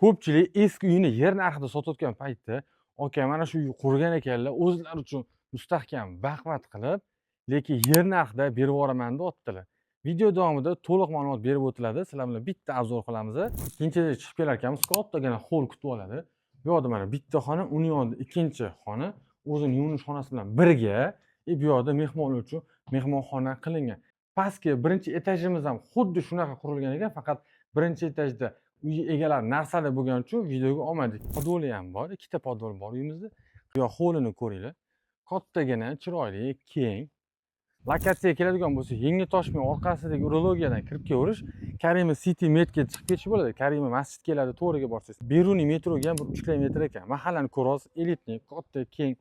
Ko'pchilik eski uyini yer narxida sotayotgan paytda, aka mana shu uy qurgan ekanlar, o'zlari uchun mustahkam baquvvat qilib, lekin yer narxida berib yuboraman deyaptilar. Video davomida to'liq ma'lumot berib o'tiladi. Sizlar bilan bitta obzor qilamiz. Ikkinchida chiqib kelar ekanmiz, kattagina hol kutib oladi. Bu yoqda mana bitta xona, uni yonida ikkinchi xona, o'zining yuvinish xonasi bilan birga, bu yoqda mehmonlar uchun mehmonxona qilingan. Pastki birinchi etajimiz ham xuddi shunaqa qurilgan ekan, faqat birinchi etajda uy egalari narsali bo'lgani uchun videoga olmadik. Podvoli ham bor, ikkita podvol bor uyimizda. Bu yoq holini ko'ringlar. Kattagina, chiroyli, keng. Lokatsiyaga keladigan bo'lsak, Yangi Toshkent orqasidagi urologiyadan kirib kelavish, Karima City Medga chiqib ketish bo'ladi. Karima masjid keladi, to'g'riga borsangiz. Beruniy metroga ham 1 kilometr ekan. Mahallani ko'rasiz, elitniy, katta, keng.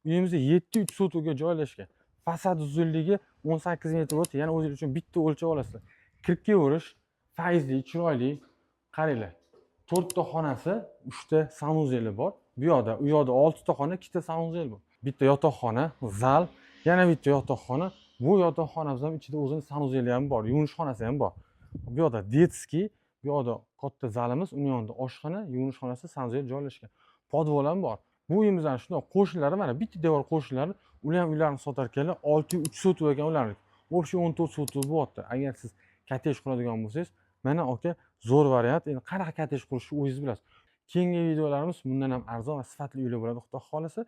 Uyimizda 7-3 sotuvga joylashgan. Fasad uzunligi 18 metr bo'lsa, yana o'zingiz uchun bitta o'lchab olasizlar. Kirib kelavish faizli, chiroyli. Qaranglar. 4 ta xonasi, 3 ta sanuzeli bor. Bu yoqda, u yoqda 6 ta xona, 2 ta sanuzel bor. Bitta yotoqxona, zal, yana bitta yotoqxona. Bu yotoqxonamiz ham ichida o'zining sanuzeli ham bor, yuvinish xonasi ham bor. Bu yoqda detskiy, bu yoqda katta zalimiz, uning yonida oshxona, yuvinish xonasi, sanuzel joylashgan. Podvol ham bor. Bu uyimizdan shunday qo'shnilari mana bitta devor qo'shnilari, ular ham uylarni sotar ekanlar, 6-3 sotuv ekan ularning. Общий 14 sotuv bo'lyapti. Agar siz kottedj quradigan bo'lsangiz, mana aka zo'r variant. Endi qanaqa kottedj qurishni o'zingiz bilasiz. Keyingi videolarimiz bundan ham arzon va sifatli uylar bo'ladi. Xudo xolasa,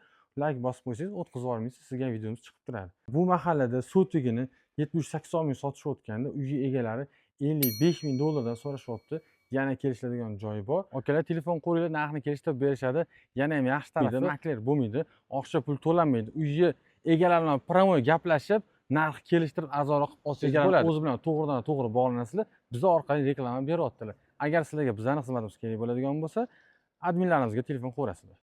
like bosib qo'ysangiz, o'tkazib yubormaysiz, sizga videomiz chiqib turadi. Bu mahallada sotigini 70-80 ming sotishayotganda, uy egalari 55 ming dollardan so'rashyapti. Yana kelishadigan joyi bor. Akalar telefon qo'yinglar, narxni kelishtirib berishadi. Yana ham yaxshi tarafi makler bo'lmaydi, oqcha pul to'lanmaydi. Uyni egalari bilan promoy gaplashib, narx kelishtirib arzonroq qilib olsangiz bo'ladi. O'zi bilan to'g'ridan to'g'ri bog'lanasizlar. Biz orqali reklama beryaptilar. Agar sizlarga bizning xizmatimiz kerak bo'ladigan bo'lsa, adminlarimizga telefon qo'yasizlar.